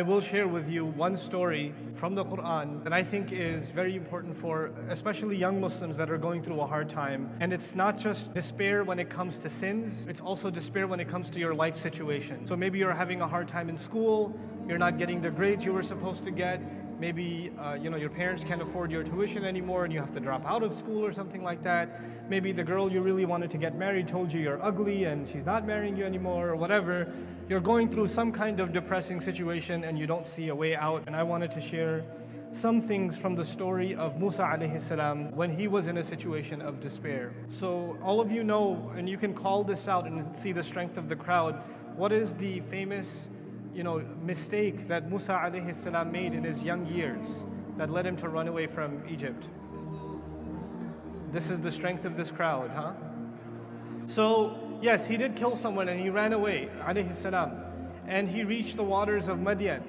I will share with you one story from the Qur'an that I think is very important for especially young Muslims that are going through a hard time. And it's not just despair when it comes to sins, it's also despair when it comes to your life situation. So maybe you're having a hard time in school, you're not getting the grades you were supposed to get, maybe your parents can't afford your tuition anymore and you have to drop out of school or something like that. Maybe the girl you really wanted to get married told you you're ugly and she's not marrying you anymore or whatever. You're going through some kind of depressing situation and you don't see a way out. And I wanted to share some things from the story of Musa alayhi salam when he was in a situation of despair. So all of you know, and you can call this out and see the strength of the crowd, what is the famous mistake that Musa alayhi salam made in his young years that led him to run away from Egypt? This is the strength of this crowd, huh? So, yes, he did kill someone and he ran away, alayhi salam. And he reached the waters of Madian.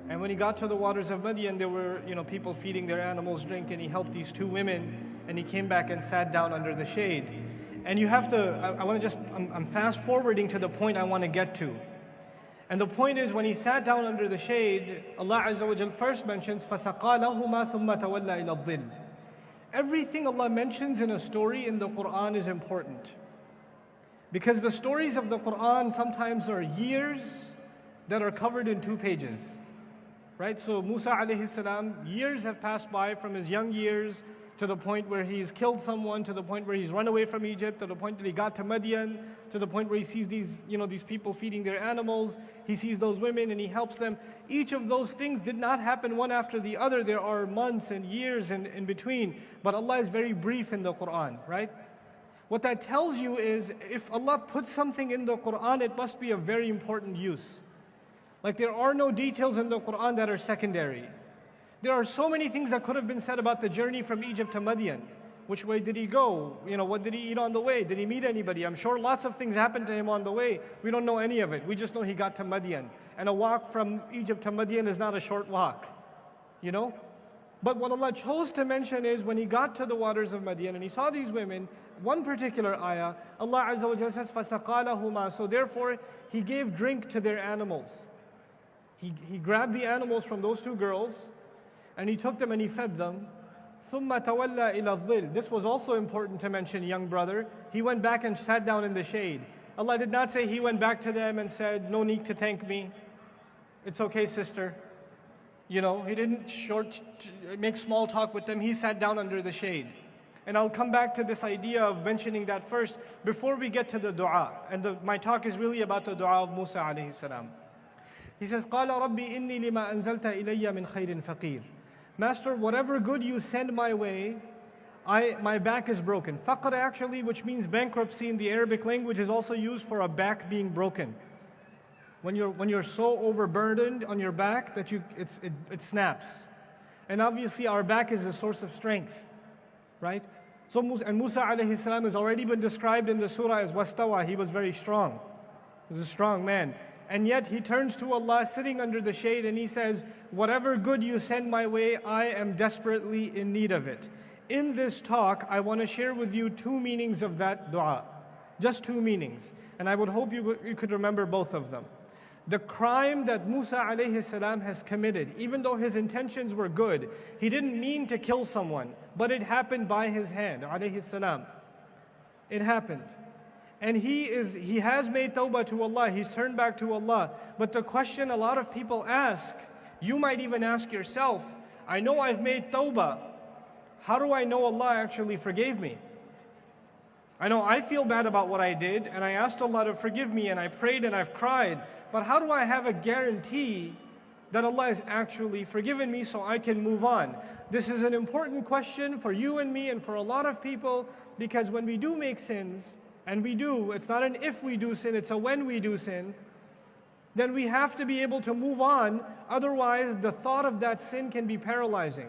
And when he got to the waters of Madian, there were people feeding their animals drink, and he helped these two women, and he came back and sat down under the shade. And you have to, I'm fast forwarding to the point I want to get to. And the point is, when he sat down under the shade, Allah Azza wa Jal first mentions, فَسَقَى لَهُمَا ثُمَّ تَوَلَّى إِلَى الظِّلِّ. Everything Allah mentions in a story in the Qur'an is important. Because the stories of the Qur'an sometimes are years that are covered in 2 pages. Right? So Musa alayhi salam, years have passed by from his young years to the point where he's killed someone, to the point where he's run away from Egypt, to the point that he got to Madian, to the point where he sees these people feeding their animals, he sees those women and he helps them. Each of those things did not happen one after the other. There are months and years in between. But Allah is very brief in the Qur'an, right? What that tells you is, if Allah puts something in the Qur'an, it must be a very important use. Like, there are no details in the Qur'an that are secondary. There are so many things that could have been said about the journey from Egypt to Madian. Which way did he go? What did he eat on the way? Did he meet anybody? I'm sure lots of things happened to him on the way. We don't know any of it. We just know he got to Madian. And a walk from Egypt to Madian is not a short walk. But what Allah chose to mention is, when he got to the waters of Madian and he saw these women, one particular ayah, Allah Azza wa Jalla says, فَسَقَى لَهُمَا. So therefore, he gave drink to their animals. He grabbed the animals from those 2 girls, and he took them and he fed them. ثُمَّ تَوَلَّى إِلَى الظِّلِّ. This was also important to mention, young brother. He went back and sat down in the shade. Allah did not say he went back to them and said, no need to thank me. It's okay, sister. He didn't make small talk with them. He sat down under the shade. And I'll come back to this idea of mentioning that first before we get to the dua. And my talk is really about the dua of Musa alayhi salam. He says, قَالَ Rabbi, inni limaa anzalta ilayya min khairin-faqeer. Master, whatever good you send my way, my back is broken. Faqr actually, which means bankruptcy in the Arabic language, is also used for a back being broken. When you're so overburdened on your back that it snaps. And obviously our back is a source of strength, right? So Musa alayhi salam has already been described in the surah as wastawa. He was very strong. He was a strong man. And yet he turns to Allah sitting under the shade and he says, whatever good you send my way, I am desperately in need of it. In this talk, I want to share with you 2 meanings of that dua. Just 2 meanings. And I would hope you could remember both of them. The crime that Musa alayhi salam has committed, even though his intentions were good, he didn't mean to kill someone, but it happened by his hand, alayhi salam. It happened. And he has made tawbah to Allah, he's turned back to Allah. But the question a lot of people ask, you might even ask yourself, I know I've made tawbah. How do I know Allah actually forgave me? I know I feel bad about what I did, and I asked Allah to forgive me, and I prayed and I've cried. But how do I have a guarantee that Allah has actually forgiven me so I can move on? This is an important question for you and me and for a lot of people, because when we do make sins, and we do, it's not an if we do sin, it's a when we do sin, then we have to be able to move on. Otherwise, the thought of that sin can be paralyzing.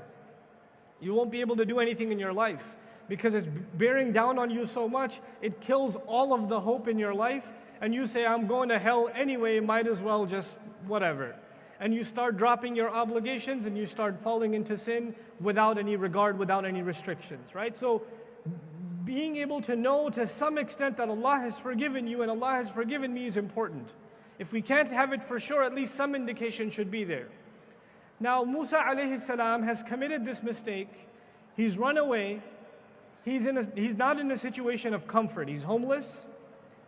You won't be able to do anything in your life because it's bearing down on you so much, it kills all of the hope in your life. And you say, I'm going to hell anyway, might as well just whatever. And you start dropping your obligations and you start falling into sin without any regard, without any restrictions, right? So being able to know to some extent that Allah has forgiven you and Allah has forgiven me is important. If we can't have it for sure, at least some indication should be there. Now Musa alayhi salam has committed this mistake. He's run away. He's not in a situation of comfort. He's homeless.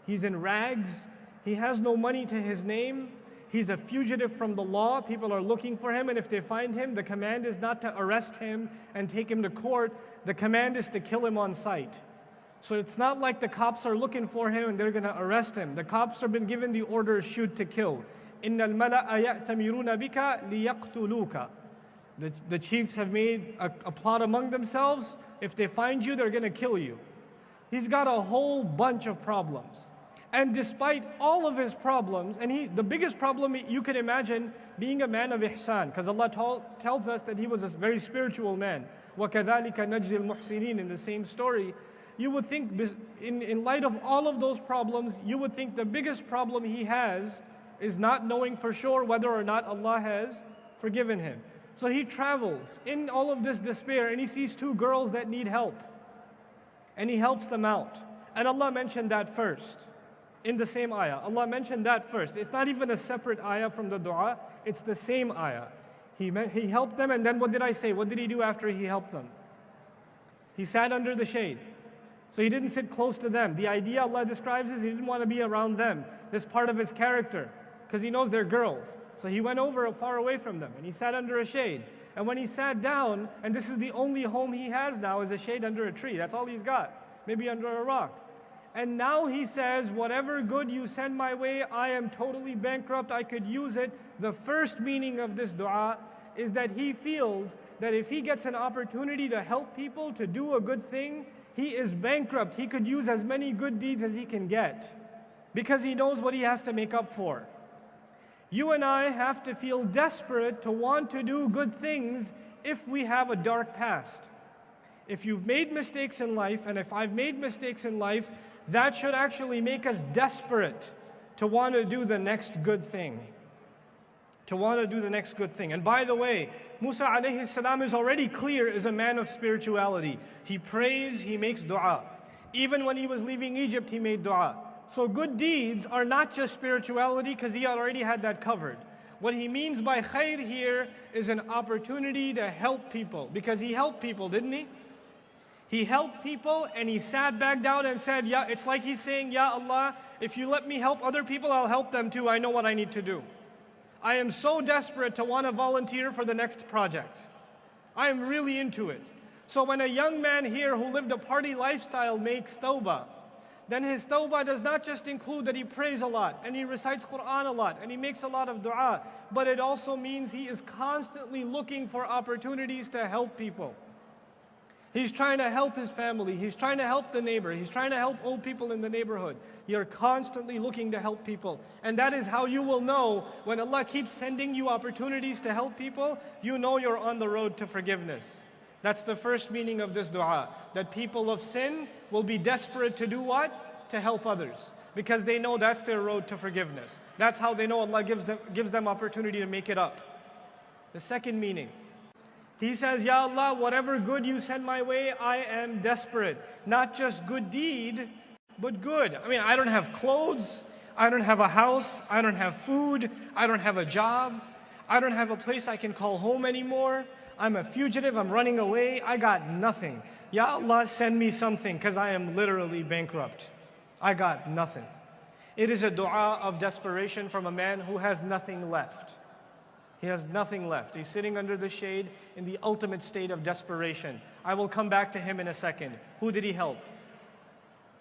He's in rags. He has no money to his name. He's a fugitive from the law. People are looking for him, and if they find him, the command is not to arrest him and take him to court. The command is to kill him on sight. So it's not like the cops are looking for him and they're going to arrest him. The cops have been given the order, shoot to kill. إِنَّ الْمَلَأَ يَأْتَمِرُونَ بِكَ لِيَقْتُلُوكَ. The chiefs have made a plot among themselves. If they find you, they're going to kill you. He's got a whole bunch of problems. And despite all of his problems, and the biggest problem you can imagine being a man of ihsan, because Allah tells us that he was a very spiritual man. وَكَذَلِكَ نَجْزِي الْمُحْسِنِينَ. In the same story, you would think, in light of all of those problems, you would think the biggest problem he has is not knowing for sure whether or not Allah has forgiven him. So he travels in all of this despair, and he sees two girls that need help. And he helps them out. And Allah mentioned that first. In the same ayah, Allah mentioned that first. It's not even a separate ayah from the dua, it's the same ayah. He helped them, and then what did I say? What did he do after he helped them? He sat under the shade. So he didn't sit close to them. The idea Allah describes is he didn't want to be around them. This part of his character, because he knows they're girls. So he went over far away from them, and he sat under a shade. And when he sat down, and this is the only home he has now, is a shade under a tree. That's all he's got, maybe under a rock. And now he says, whatever good you send my way, I am totally bankrupt, I could use it. The first meaning of this dua is that he feels that if he gets an opportunity to help people, to do a good thing, he is bankrupt. He could use as many good deeds as he can get, because he knows what he has to make up for. You and I have to feel desperate to want to do good things if we have a dark past. If you've made mistakes in life, and if I've made mistakes in life, that should actually make us desperate to want to do the next good thing. To want to do the next good thing. And by the way, Musa alayhi salam is already clear as a man of spirituality. He prays, he makes dua. Even when he was leaving Egypt, he made dua. So good deeds are not just spirituality, because he already had that covered. What he means by khair here is an opportunity to help people, because he helped people, didn't he? He helped people, and he sat back down and said, yeah, it's like he's saying, Ya Allah, if you let me help other people, I'll help them too. I know what I need to do. I am so desperate to want to volunteer for the next project. I am really into it. So when a young man here who lived a party lifestyle makes tawbah, then his tawbah does not just include that he prays a lot, and he recites Qur'an a lot, and he makes a lot of dua, but it also means he is constantly looking for opportunities to help people. He's trying to help his family. He's trying to help the neighbor. He's trying to help old people in the neighborhood. You're constantly looking to help people. And that is how you will know when Allah keeps sending you opportunities to help people, you know you're on the road to forgiveness. That's the first meaning of this dua. That people of sin will be desperate to do what? To help others. Because they know that's their road to forgiveness. That's how they know Allah gives them opportunity to make it up. The second meaning. He says, Ya Allah, whatever good you send my way, I am desperate. Not just good deed, but good. I mean, I don't have clothes, I don't have a house, I don't have food, I don't have a job, I don't have a place I can call home anymore. I'm a fugitive, I'm running away, I got nothing. Ya Allah, send me something, because I am literally bankrupt. I got nothing. It is a dua of desperation from a man who has nothing left. He has nothing left. He's sitting under the shade in the ultimate state of desperation. I will come back to him in a second. Who did he help?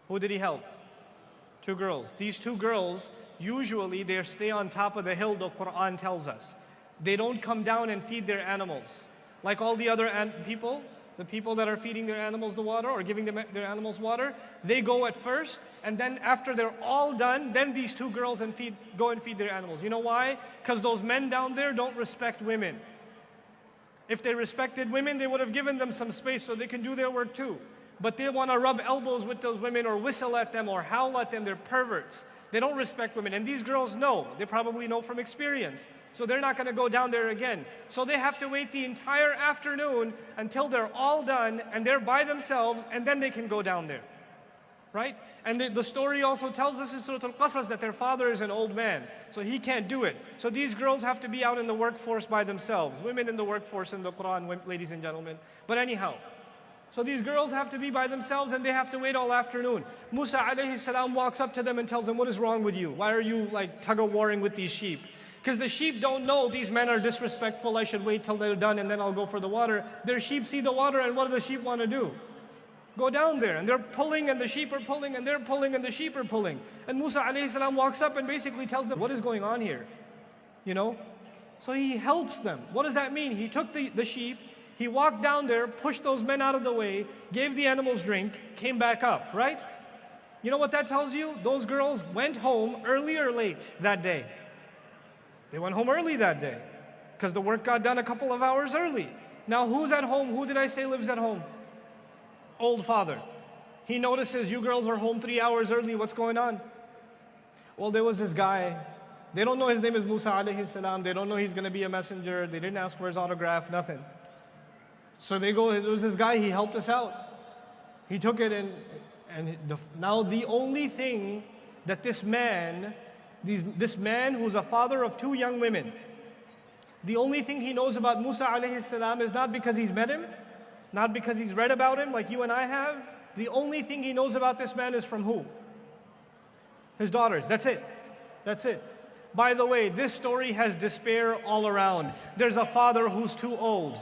Who did he help? Two girls. These two girls, usually they stay on top of the hill, the Qur'an tells us. They don't come down and feed their animals. Like all the other people, the people that are feeding their animals the water or giving their animals water, they go at first, and then after they're all done, then these two girls go and feed their animals. You know why? Because those men down there don't respect women. If they respected women, they would have given them some space so they can do their work too. But they want to rub elbows with those women or whistle at them or howl at them. They're perverts. They don't respect women. And these girls know. They probably know from experience. So they're not going to go down there again. So they have to wait the entire afternoon until they're all done and they're by themselves, and then they can go down there. right? And the story also tells us in Surah Al-Qasas that their father is an old man, so he can't do it. So these girls have to be out in the workforce by themselves. Women in the workforce in the Qur'an, ladies and gentlemen. But anyhow, so these girls have to be by themselves and they have to wait all afternoon. Musa alayhi salam walks up to them and tells them, what is wrong with you? Why are you like tug-of-warring with these sheep? Because the sheep don't know these men are disrespectful, I should wait till they're done and then I'll go for the water. Their sheep see the water and what do the sheep want to do? Go down there, and they're pulling and the sheep are pulling and they're pulling and the sheep are pulling. And Musa alayhi salam walks up and basically tells them, what is going on here? You know? So he helps them. What does that mean? He took the sheep, he walked down there, pushed those men out of the way, gave the animals drink, came back up, right? You know what that tells you? Those girls went home early or late that day. They went home early that day because the work got done a couple of hours early. Now who's at home? Who did I say lives at home? Old father. He notices you girls are home 3 hours early. What's going on? Well, there was this guy. They don't know his name is Musa alayhi salam. They don't know he's going to be a messenger. They didn't ask for his autograph, nothing. So they go, there was this guy, he helped us out. He took it now the only thing that this man who's a father of 2 young women, the only thing he knows about Musa alayhi salam is not because he's met him, not because he's read about him like you and I have. The only thing he knows about this man is from who? His daughters. That's it. That's it. By the way, this story has despair all around. There's a father who's too old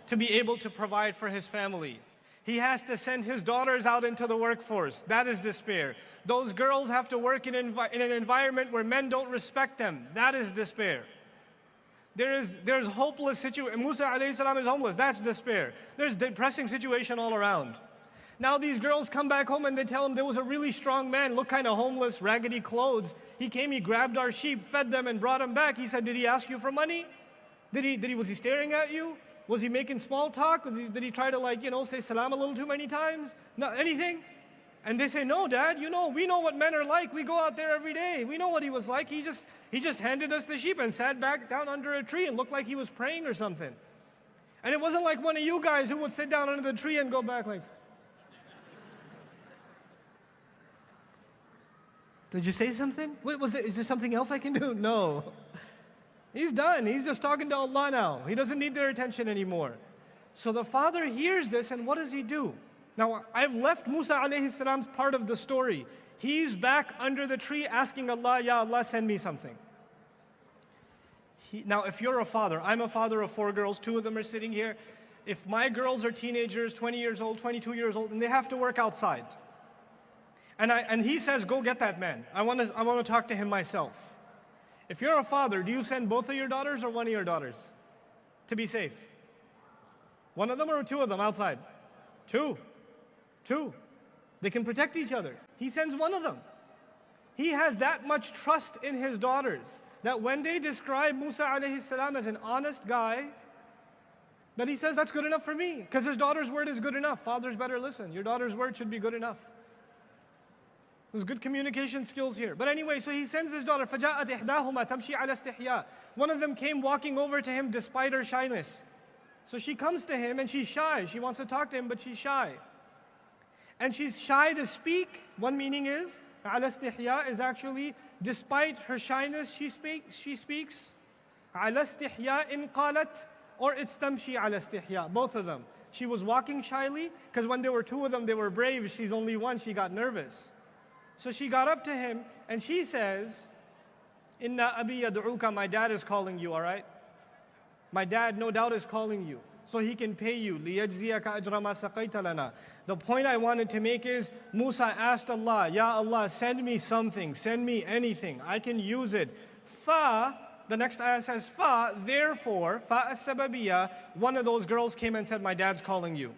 to be able to provide for his family. He has to send his daughters out into the workforce. That is despair. Those girls have to work in an environment where men don't respect them. That is despair. There's hopeless situation. Musa alayhi salam is homeless. That's despair. There's depressing situation all around. Now these girls come back home and they tell him there was a really strong man, looked kind of homeless, raggedy clothes. He came, he grabbed our sheep, fed them and brought them back. He said, did he ask you for money? Was he staring at you? Was he making small talk? Did he try to say salam a little too many times? No, anything? And they say, no, Dad, we know what men are like. We go out there every day. We know what he was like. He just handed us the sheep and sat back down under a tree and looked like he was praying or something. And it wasn't like one of you guys who would sit down under the tree and go back like, did you say something? Wait, is there something else I can do? No. He's done. He's just talking to Allah now. He doesn't need their attention anymore. So the father hears this and what does he do? Now, I've left Musa alayhi salam's part of the story. He's back under the tree asking Allah, Ya Allah, send me something. Now, if you're a father, I'm a father of 4 girls, 2 of them are sitting here. If my girls are teenagers, 20 years old, 22 years old, and they have to work outside, and he says, go get that man. I want to talk to him myself. If you're a father, do you send both of your daughters or one of your daughters to be safe? One of them or 2 of them outside? 2. They can protect each other. He sends one of them. He has that much trust in his daughters that when they describe Musa alayhi salam as an honest guy, that he says, that's good enough for me. Because his daughter's word is good enough. Fathers better listen. Your daughter's word should be good enough. There's good communication skills here. But anyway, so he sends his daughter. فَجَاءَتْ إِحْدَاهُمَا تَمْشِي عَلَى اسْتِحْيَاءٍ. One of them came walking over to him despite her shyness. So she comes to him and she's shy. She wants to talk to him, but she's shy. And she's shy to speak. One meaning is, عَلَى اسْتِحْيَاء is actually, despite her shyness, she speaks. عَلَى اسْتِحْيَاءٍ قَالَتْ, or it's تَمْشِي عَلَى اسْتِحْيَاء. Both of them. She was walking shyly, because when there were 2 of them, they were brave. She's only one, she got nervous. So she got up to him and she says, Inna abi yad'uka, my dad is calling you, all right? My dad no doubt is calling you, so he can pay you. لِيَجْزِيَكَ أَجْرَ مَا سَقَيْتَ لَنَا. The point I wanted to make is, Musa asked Allah, Ya Allah, send me something, send me anything, I can use it. The next ayah says, therefore, as-sababiyya, one of those girls came and said, my dad's calling you.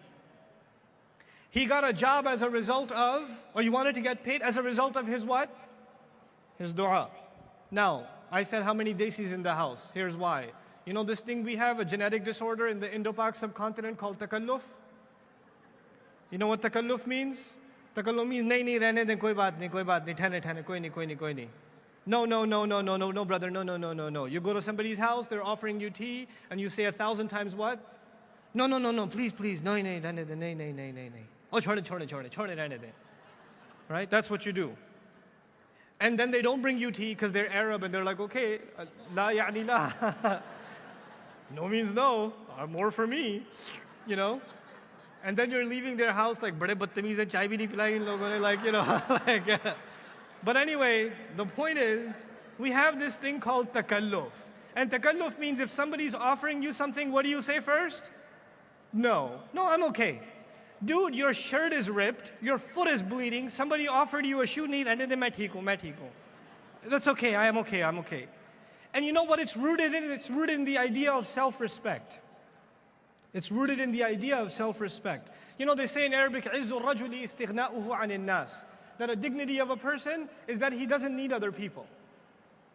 He got a job as a result of, or he wanted to get paid as a result of his what? His dua. Now, I said how many desis in the house. Here's why. You know this thing we have, a genetic disorder in the Indo-Pak subcontinent called takalluf? You know what takalluf means? Takalluf means, nahi rehne de, koi baat nahi, thane, koi nahi. No, brother, no. You go to somebody's house, they're offering you tea, and you say 1,000 times what? No, please, no, nahi. Oh, chhode rehne de. right? That's what you do. And then they don't bring you tea because they're Arab and they're like, okay, la ya'ni la. No means no, or more for me, you know? And then you're leaving their house like, bade badtameez hai, chai bhi nahi pilai in logon ne, like, you know, like. But anyway, the point is, we have this thing called takalluf. And takalluf means if somebody's offering you something, what do you say first? No, I'm okay. Dude, your shirt is ripped, your foot is bleeding, somebody offered you a shoe, nahi rehne de, main theek hu. That's okay, I'm okay. And you know what it's rooted in? It's rooted in the idea of self-respect. It's rooted in the idea of self-respect. You know, they say in Arabic, عِزُّ الرَّجُلِ إِسْتِغْنَاؤُهُ عَنِ النَّاسِ, that a dignity of a person is that he doesn't need other people.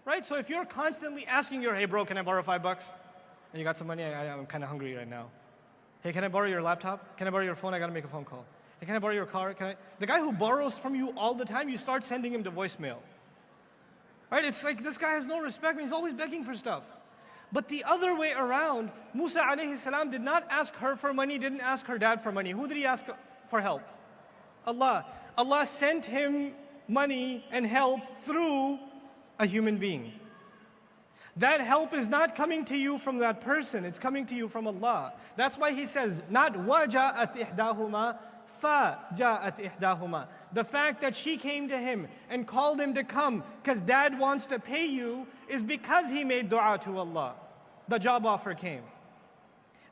Right? So if you're constantly asking hey bro, can I borrow $5? And you got some money, I'm kind of hungry right now. Hey, can I borrow your laptop? Can I borrow your phone? I got to make a phone call. Hey, can I borrow your car? The guy who borrows from you all the time, you start sending him to voicemail. Right? It's like this guy has no respect, he's always begging for stuff. But the other way around, Musa alayhi salam did not ask her for money, didn't ask her dad for money. Who did he ask for help? Allah. Allah sent him money and help through a human being. That help is not coming to you from that person, it's coming to you from Allah. That's why he says, not وَجَاءَتْ إِحْدَاهُمَا فَجَاءَتْ إِحْدَاهُمَا. The fact that she came to him and called him to come because dad wants to pay you is because he made dua to Allah. The job offer came.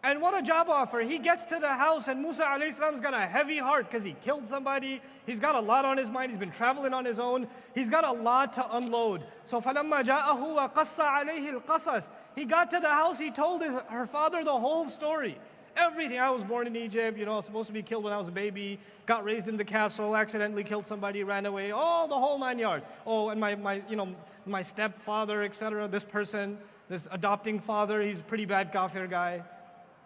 And what a job offer. He gets to the house and Musa alayhi salam's got a heavy heart because he killed somebody. He's got a lot on his mind. He's been traveling on his own. He's got a lot to unload. So فَلَمَّا جَاءَهُ وَقَصَّ عَلَيْهِ الْقَصَص. He got to the house, he told her father the whole story. Everything. I was born in Egypt, you know, I was supposed to be killed when I was a baby, got raised in the castle, accidentally killed somebody, ran away, the whole 9 yards. Oh, and my stepfather, etc., this person, this adopting father, he's a pretty bad kafir guy.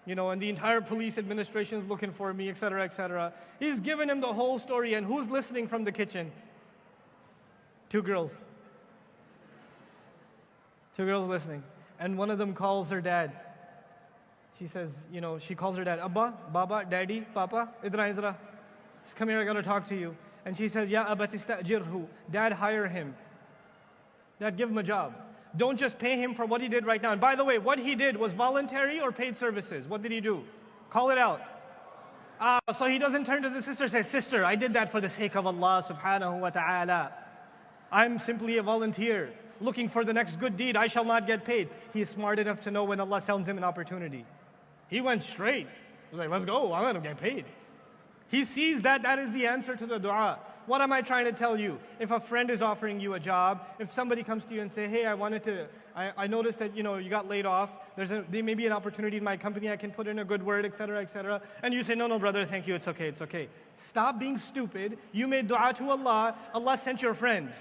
You know, and the entire police administration is looking for me, etc., etc. He's given him the whole story, and who's listening from the kitchen? Two girls. Two girls listening. And one of them calls her dad. She says, you know, she calls her dad, Abba, Baba, Daddy, Papa, Idra. Just come here, I gotta talk to you. And she says, Ya abat istajirhu. Dad, hire him. Dad, give him a job. Don't just pay him for what he did right now. And by the way, what he did was voluntary or paid services. What did he do? Call it out. So he doesn't turn to the sister and say, Sister, I did that for the sake of Allah subhanahu wa ta'ala. I'm simply a volunteer looking for the next good deed. I shall not get paid. He is smart enough to know when Allah sends him an opportunity. He went straight. He was like, let's go, I'm gonna get paid. He sees that that is the answer to the dua. What am I trying to tell you? If a friend is offering you a job, if somebody comes to you and say, hey, I noticed that, you know, you got laid off. There may be an opportunity in my company, I can put in a good word, etc., etc. And you say, no, brother, thank you, it's okay. Stop being stupid. You made dua to Allah. Allah sent your friend.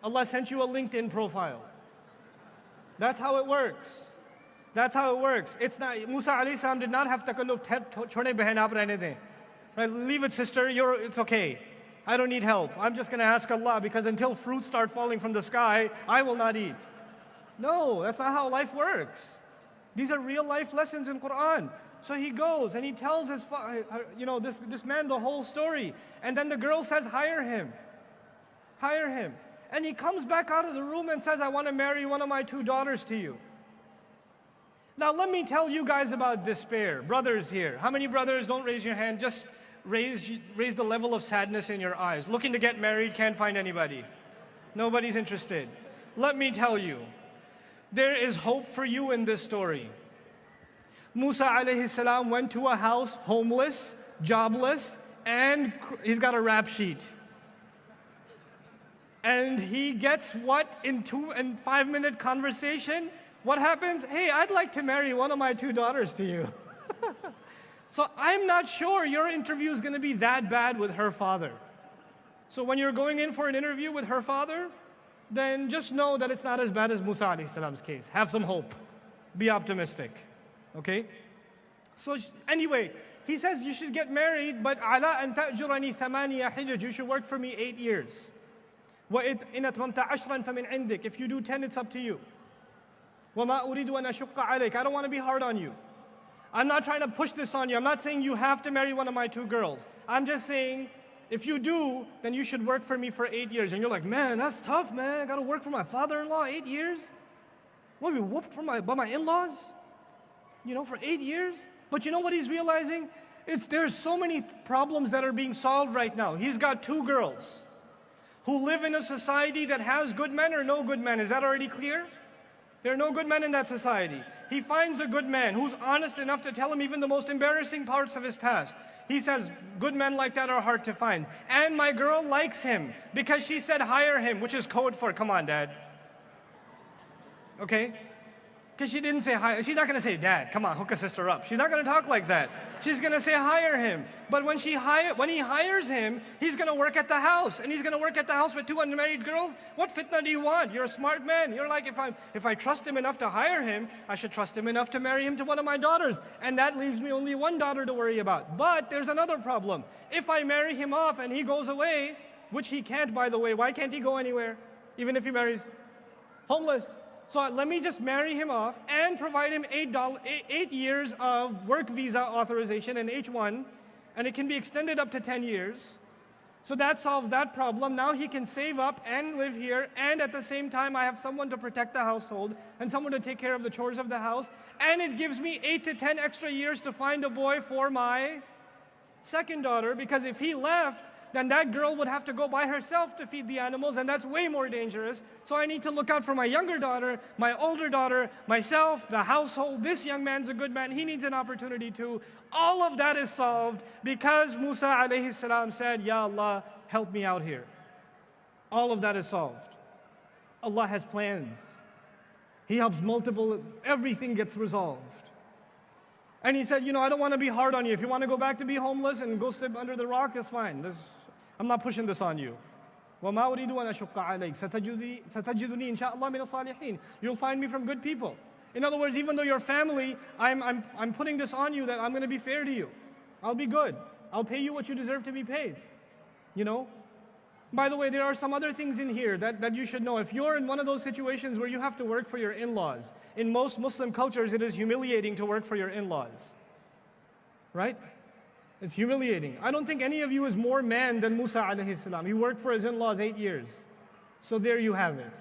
Allah sent you a LinkedIn profile. That's how it works. That's how it works. It's not, Musa alayhi salam did not have takalluf, chhode behen aap rehne dein. Right? Leave it, sister, it's okay. I don't need help. I'm just going to ask Allah because until fruits start falling from the sky, I will not eat. No, that's not how life works. These are real life lessons in Qur'an. So he goes and he tells this man the whole story. And then the girl says, hire him. Hire him. And he comes back out of the room and says, I want to marry one of my 2 daughters to you. Now let me tell you guys about despair. Brothers here. How many brothers? Don't raise your hand. Just raise the level of sadness in your eyes. Looking to get married, can't find anybody. Nobody's interested. Let me tell you, there is hope for you in this story. Musa alayhi salam went to a house, homeless, jobless, and he's got a rap sheet. And he gets what in 2 and 5 minute conversation? What happens? Hey, I'd like to marry one of my 2 daughters to you. So I'm not sure your interview is going to be that bad with her father. So when you're going in for an interview with her father, then just know that it's not as bad as Musa alayhi salam's case. Have some hope. Be optimistic. Okay? So anyway, he says you should get married, but ala an ta'jurani thamaniya hijaj. You should work for me 8 years. وَإِنْ أَتْمَمْتَ عَشْرًا فَمِنْ عِنْدِكَ. If you do 10, it's up to you. وَمَا أُرِيدُ أَنْ أَشُقَّ عَلَيْكَ. I don't want to be hard on you. I'm not trying to push this on you. I'm not saying you have to marry one of my 2 girls. I'm just saying if you do, then you should work for me for 8 years. And you're like, man, that's tough, man. I got to work for my father-in-law 8 years? What, be whooped by my in-laws? For 8 years? But you know what he's realizing? There's so many problems that are being solved right now. He's got 2 girls who live in a society that has good men or no good men. Is that already clear? There are no good men in that society. He finds a good man who's honest enough to tell him even the most embarrassing parts of his past. He says, good men like that are hard to find. And my girl likes him because she said hire him, which is code for, come on, Dad. Okay? Because she didn't say hire. She's not going to say, Dad, come on, hook a sister up. She's not going to talk like that. She's going to say hire him. But when he hires him, he's going to work at the house. And he's going to work at the house with 2 unmarried girls. What fitna do you want? You're a smart man. You're like, if I trust him enough to hire him, I should trust him enough to marry him to one of my daughters. And that leaves me only 1 daughter to worry about. But there's another problem. If I marry him off and he goes away, which he can't, by the way, why can't he go anywhere? Even if he marries? Homeless. So let me just marry him off and provide him 8 years of work visa authorization, an H1, and it can be extended up to 10 years. So that solves that problem. Now he can save up and live here, and at the same time I have someone to protect the household and someone to take care of the chores of the house, and it gives me 8 to 10 extra years to find a boy for my second daughter, because if he left, then that girl would have to go by herself to feed the animals, and that's way more dangerous. So I need to look out for my younger daughter, my older daughter, myself, the household. This young man's a good man. He needs an opportunity too. All of that is solved because Musa alayhi salam said, Ya Allah, help me out here. All of that is solved. Allah has plans. He helps everything gets resolved. And he said, I don't want to be hard on you. If you want to go back to be homeless and go sit under the rock, that's fine. I'm not pushing this on you. وَمَا أُرِيدُ أَنْ أَشُقَّ عَلَيْكَ سَتَجِدُنِي إِنْ شَاءَ اللَّهُ مِنَ الصَّالِحِينَ. You'll find me from good people. In other words, even though you're family, I'm putting this on you that I'm going to be fair to you. I'll be good. I'll pay you what you deserve to be paid. By the way, there are some other things in here that you should know. If you're in one of those situations where you have to work for your in-laws, in most Muslim cultures it is humiliating to work for your in-laws. Right? It's humiliating. I don't think any of you is more man than Musa alayhi salam. He worked for his in-laws 8 years. So there you have it.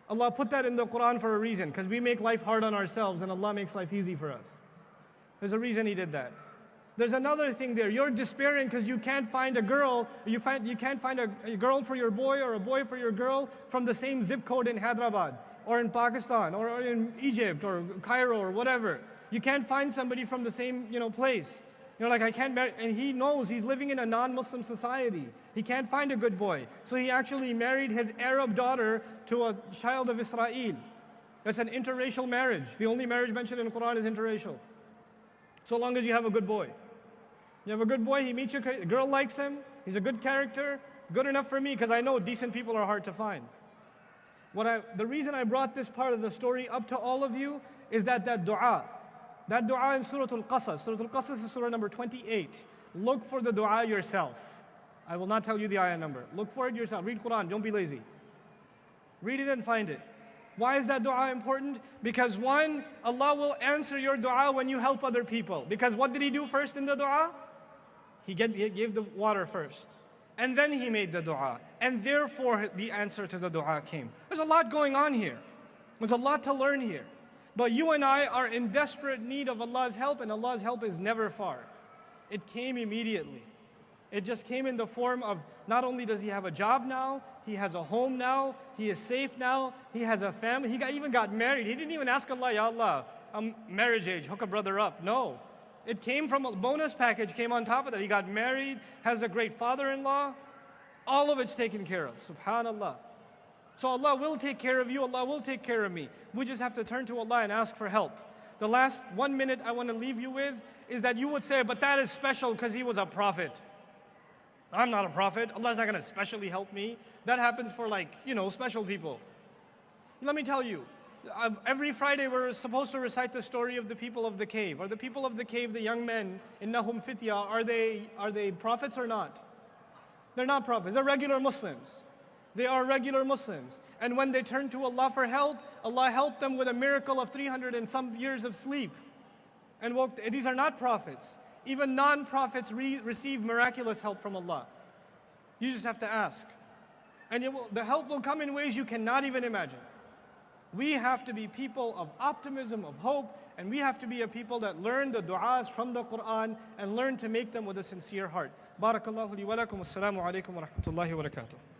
Allah put that in the Qur'an for a reason, because we make life hard on ourselves and Allah makes life easy for us. There's a reason He did that. There's another thing there. You're despairing because you can't find a girl. You can't find a girl for your boy or a boy for your girl from the same zip code in Hyderabad or in Pakistan or in Egypt or Cairo or whatever. You can't find somebody from the same place. You're like, I can't marry. And he knows he's living in a non-Muslim society. He can't find a good boy. So he actually married his Arab daughter to a child of Israel. That's an interracial marriage. The only marriage mentioned in the Quran is interracial. So long as you have a good boy. You have a good boy, he meets your girl, likes him, he's a good character, good enough for me, because I know decent people are hard to find. The reason I brought this part of the story up to all of you is that dua in Surah Al-Qasas. Surah Al-Qasas is surah number 28. Look for the dua yourself. I will not tell you the ayah number. Look for it yourself. Read Quran, don't be lazy. Read it and find it. Why is that dua important? Because one, Allah will answer your dua when you help other people. Because what did He do first in the dua? He gave the water first. And then He made the dua. And therefore the answer to the dua came. There's a lot going on here. There's a lot to learn here. But you and I are in desperate need of Allah's help, and Allah's help is never far. It came immediately. It just came in the form of, not only does he have a job now, he has a home now, he is safe now, he has a family, he even got married. He didn't even ask Allah, Ya Allah, I'm marriage age, hook a brother up. No. It came from a bonus package, came on top of that. He got married, has a great father-in-law. All of it's taken care of, subhanallah. So Allah will take care of you, Allah will take care of me. We just have to turn to Allah and ask for help. The last 1 minute I want to leave you with is that you would say, but that is special because he was a prophet. I'm not a prophet. Allah's not going to specially help me. That happens for special people. Let me tell you, every Friday we're supposed to recite the story of the people of the cave. Are the people of the cave, the young men, innahum fitya, are they prophets or not? They're not prophets. They're regular Muslims. They are regular Muslims. And when they turned to Allah for help, Allah helped them with a miracle of 300 and some years of sleep. And these are not prophets. Even non-prophets receive miraculous help from Allah. You just have to ask. And the help will come in ways you cannot even imagine. We have to be people of optimism, of hope, and we have to be a people that learn the du'as from the Qur'an and learn to make them with a sincere heart. Barakallahu li wa lakum. Assalamu alaikum wa rahmatullahi wa barakatuh.